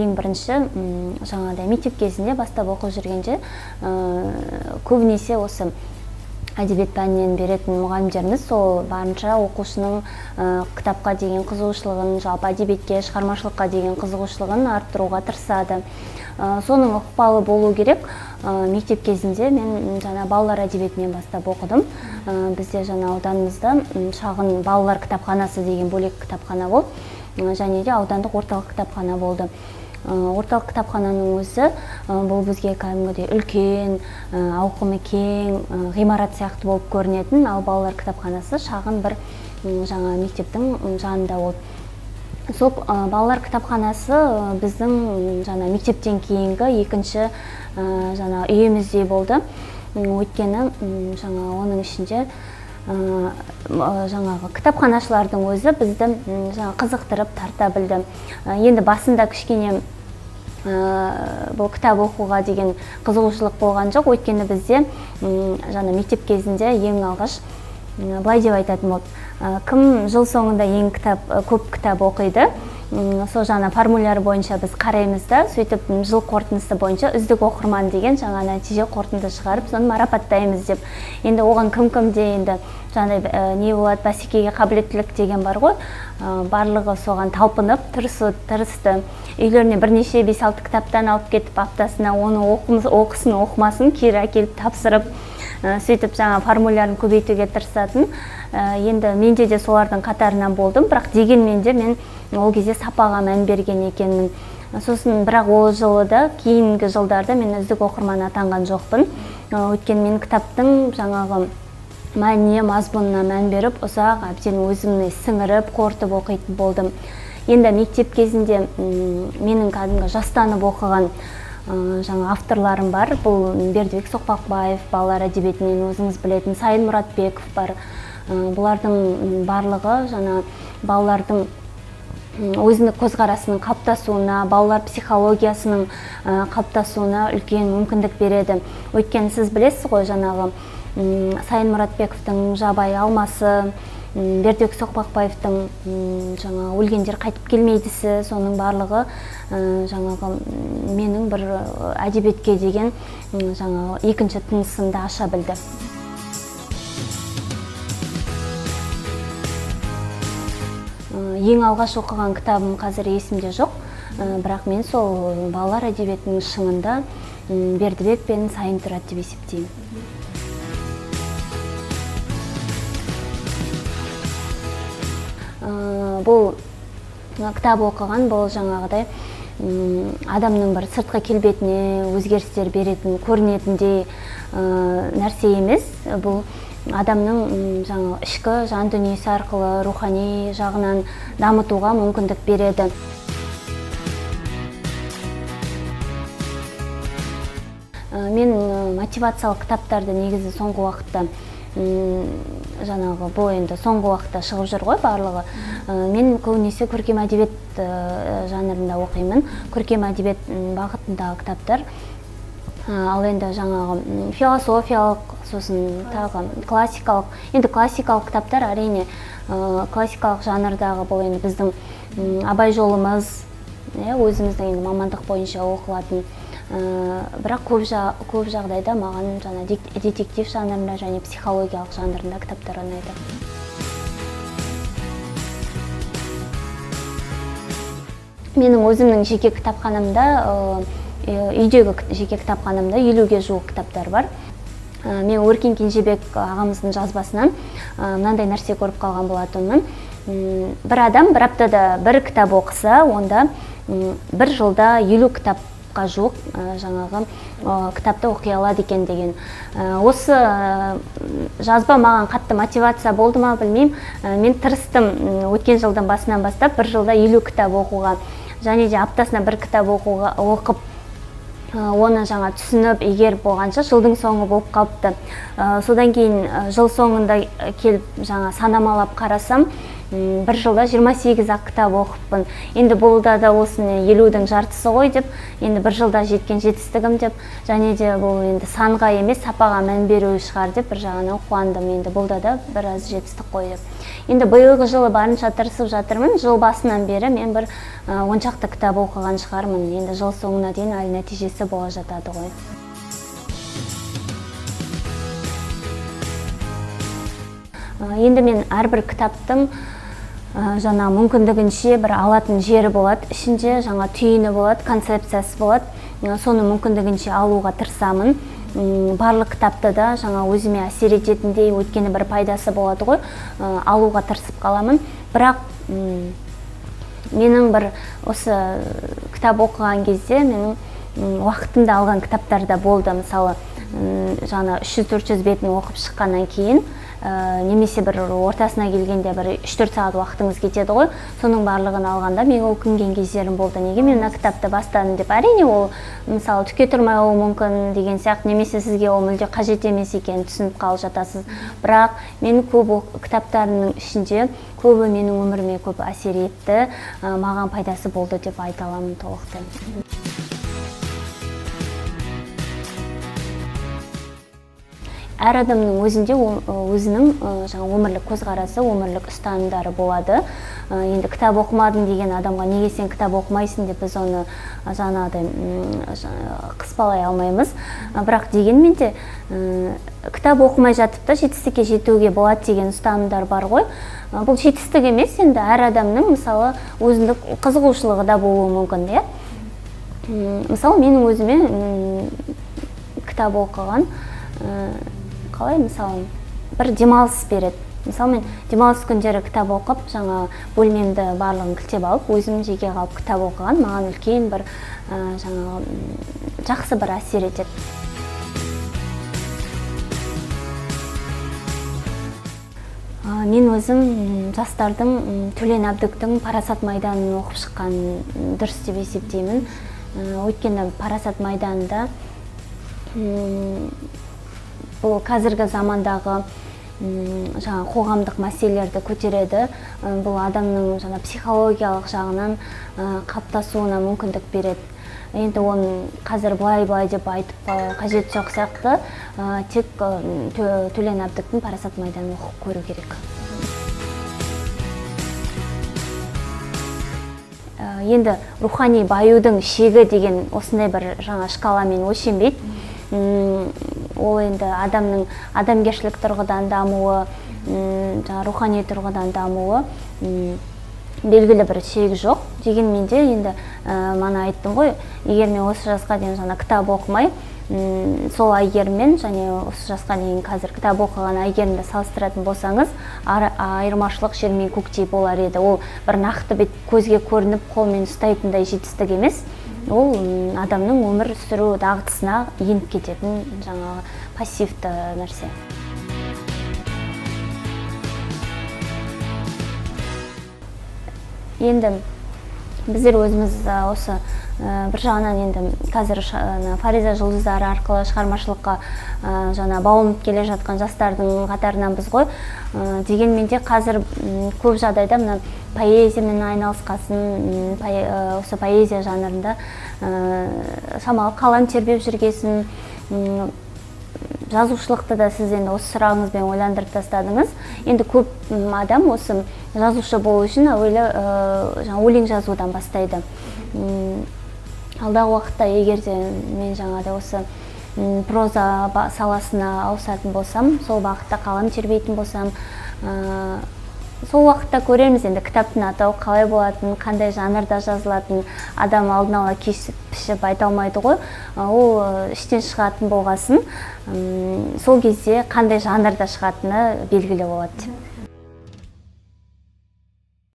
ең бірінші жаңағыдай мектеп кезінде бастап оқып жүргенде көбінесе осы әдебиет пәнінен беретін мұғалімдеріміз сол барынша оқушының кітапқа деген қызығушылығын, жалпы әдебиетке, шығармашылыққа деген қызығушылығын арттыруға тырысады. Соның ықпалы болу керек. Мектеп кезінде мен жаңа балалар әдебиетінен бастап оқыдым. Бізде жаңа ауданымызда шағын балалар кітапханасы деген бөлек кітапхана болды. Және де аудандық орталық кітапхана болды. Орталық кітапхананың өзі бұл бізге кәдімгідей үлкен, ауқымы кең, ғимарат сияқты болып көрінетін, ал балалар кітапханасы шағын бір жаңа мектептің жанында болды. Сол балалар кітапханасы біздің жаңа мектептен кейінгі екінші жаңа үйіміздей болды. Өйткені жаңа оның ішінде жаңағы кітапханашылардың өзі бізді қызықтырып тарта білді. Енді басында кішкене бұл кітап оқуға деген қызығушылық болған жоқ. Өйткені бізде жаңа мектеп кезінде ең алғаш былай деп айтатын болды. Кім жыл соңында ең көп кітап оқиды? Сол жаңа формуляр бойынша біз қараймыз да, сөйтіп жыл қорытындысы бойынша үздік оқырман деген жаңа нәтиже қорытынды шығарып, соны марапаттаймыз деп. Енді оған кім-кімде енді жаңа не болады, бәсекеге қабілеттілік деген бар ғой. Барлығы соған талпынып, тырысты. Үйлеріне бірнеше 5-6 кітаптан алып кетіп, аптасына оны оқысын, оқымасын, кері әкеліп тапсырып, сөйтіп жаңа формулярын көбейтуге тырысатын. Енді менде де солардың қатарынан болдым, бірақ дегенмен де мен ол кезде сапаға мән берген екенмін. Сосын бірақ ол жылы да, кейінгі жылдарда мен үздік оқырман атанған жоқпын. Өйткені мен кітаптың жаңағы мәніне, мазмұнына мән беріп, ұзақ әбден өзімді сіңіріп, қорытып оқитын болдым. Енді мектеп кезінде менің кәдімгі жастанып оқыған жаңа авторларым бар. Бұл Бердібек Соқпақбаев, балалар әдебиетінен өзіңіз білетін Сайын Мұратбеков бар. Бұлардың барлығы жаңа балалардың өзіндік көзқарасының қалыптасуына, балалар психологиясының қалыптасуына үлкен мүмкіндік береді. Өйткені сіз білесіз ғой, жаңағы Сайын Мұратбековтың Жабайы алмасы, Бердібек Соқпақбаевтың жаңа өлгендер қайтып келмейдісі, соның барлығы жаңағы менің бір әдебиетке деген жаңа екінші тынысымды аша білді. Ең алғаш оқыған кітабым қазір есімде жоқ, бірақ мен сол балалар әдебиетінің шыңында Бердібек пен Сайын тұрады деп есептеймін. Бұл кітап оқыған, бұл жаңағыдай адамның бір сыртқы келбетіне өзгерістер беретін, көрінетіндей нәрсе емес. Бұл адамның жаңа ішкі жан дүниесі арқылы рухани жағынан дамытуға мүмкіндік береді. Мен мотивациялық кітаптарды негізі соңғы уақытта жаңағы бұл енді соңғы уақытта шығып жүр ғой барлығы. Мен көбінесе көркем әдебиет жанрында оқимын. Көркем әдебиет бағытындағы кітаптар. Ал енді жаңағы философиялық, сосын тағы классикалық. Енді классикалық кітаптар әрине классикалық жанрдағы бұл енді біздің Абай жолымыз, өзіміздің енді мамандық бойынша оқылатын. Бірақ көп жағдайда маған жаңа детектив жанрында және психологиялық жанрында кітаптар ұнайды. Менің өзімнің жеке кітапханамда, үйдегі жеке кітапханамда 50-ге жуық кітаптар бар. Мен Өркен Кенжебек ағамыздың жазбасынан мынандай нәрсе көріп қалған болатынмын. Бір адам бір аптада бір кітап оқыса, онда бір жылда 50 кітапқа жуық жаңағы кітапты оқи алады екен деген. Осы жазба маған қатты мотивация болды ма білмеймін. Мен тырыстым өткен жылдан басынан бастап бір жылда 50 кітап оқуға, және де аптасына бір кітап оқып, оны жаңа түсініп, егер болғанша жылдың соңы болып қалыпты. Содан кейін жыл соңында келіп жаңа санамалап қарасам, бір жылда 28 ақ кітап оқыппын. Енді бұл да осыны 50-дің жартысы ғой деп, енді бір жылда жеткен жетістігім деп, және де бұл енді санға емес, сапаға мән беру шығар деп бір жағынан қуандым. Енді бұл да біраз жетістік қой деп. Енді биылғы жылы барынша тырысып жатырмын. Жыл басынан бері мен бір 10 шақты кітап оқыған шығармын. Енді жыл соңына дейін әлі нәтижесі бола жатады ғой. Енді мен әрбір кітаптың жаңа мүмкіндігінше бір алатын жері болады. Ішінде жаңа түйіні болады, концепциясы болады. Соны мүмкіндігінше алуға тырысамын. Барлық кітапты да жаңа өзіме әсер ететіндей, өйткені бір пайдасы болады ғой, алуға тырысып қаламын. Бірақ менің бір осы кітап оқыған кезде менің уақытымда алған кітаптар да болды. Мысалы, жаңа 300-400 бетін оқып шыққаннан кейін, немесе бір ортасына келгенде бір 3-4 сағат уақытыңыз кетеді ғой. Соның барлығын алғанда мен өкінген кездерім болды. Неге мен мына кітапты бастадым деп. Әрине ол мысалы түкке тұрмай ол мүмкін деген сияқты, немесе сізге ол мүлде қажет емес екенін түсініп қалып жатасыз. Бірақ мен көп кітаптарымның ішінде көбі менің өміріме көп әсер етті, маған пайдасы болды деп айта аламын толықтай. Әр адамның өзінде өзінің жаңа өмірлік көзқарасы, өмірлік ұстанымдары болады. Енді кітап оқымадың деген адамға неге сен кітап оқымайсың деп біз оны жаңағыдай қыспалай алмаймыз. Бірақ дегенмен де кітап оқымай жатып та жетістікке жетуге болады деген ұстанымдар бар ғой. Бұл жетістік емес, енді әр адамның мысалы өзіндік қызығушылығы да болуы мүмкін, иә. Мысалы менің өзіме кітап оқыған қалай, мысалы, бір демалыс береді. Мысалы, мен демалыс күндері кітап оқып, жаңа бөлмемді барлығын кілтеп алып, өзім жеке қалып кітап оқыған, маған үлкен бір жаңа жақсы бір әсер етеді. Мен өзім жастардың Төлен Әбдіктің Парасат майданын оқып шыққан дұрыс деп есептеймін. Өйткені Парасат майданында бұл қазіргі замандағы жаңа қоғамдық мәселелерді көтереді. Бұл адамның жаңа психологиялық жағынан қалыптасуына мүмкіндік береді. Енді оны қазір былай деп айтып қажет жоқ сияқты, тек Төлен Әбдіктің Парасат майданын оқып көру керек. Енді рухани баюдың шегі деген осындай бір жаңа шкаламен өлшенбейді. Ол енді адамның адамгершілік тұрғыдан дамуы, рухани тұрғыдан дамуы белгілі бір шегі жоқ. Дегенмен де енді мана айттым ғой, егер мен осы жасқа дейін жаңа кітап оқымай, сол Әйгеріммен және осы жасқа дейін қазір кітап оқыған Әйгерімді салыстыратын болсаңыз, айырмашылық жер мен көктей болар еді. Ол бір нақты бет көзге көрініп, қолмен ұстайтындай жетістік емес. Ол адамның өмір сүру дағдысына еніп кететін жаңағы пассивті нәрсе. Енді біздер өзіміз осы бір жағынан енді қазір Фариза жұлдыздары арқылы шығармашылыққа жаңа баулынып келе жатқан жастардың қатарынан біз ғой. Дегенмен де қазір көп жағдайда мына поэзиямен айналысқасын, осы поэзия жанрында шамалы қалам тербеп жүргесін, жазушылықты да сіз енді осы сұрағыңызбен ойландырып тастадыңыз. Енді көп адам осы жазушы болу үшін әуелі өлең жазудан бастайды. Алдағы уақытта егер де мен жаңағыдай осы проза саласына ауысатын болсам, сол бағытта қалам тербейтін болсам, сол уақытта көреміз енді кітаптың атауы қалай болатынын, қандай жанрда жазылатынын адам алдын ала кешіп айта алмайды ғой. Ол іштен шығатын болғасын, сол кезде қандай жанрда шығатыны белгілі болады деп.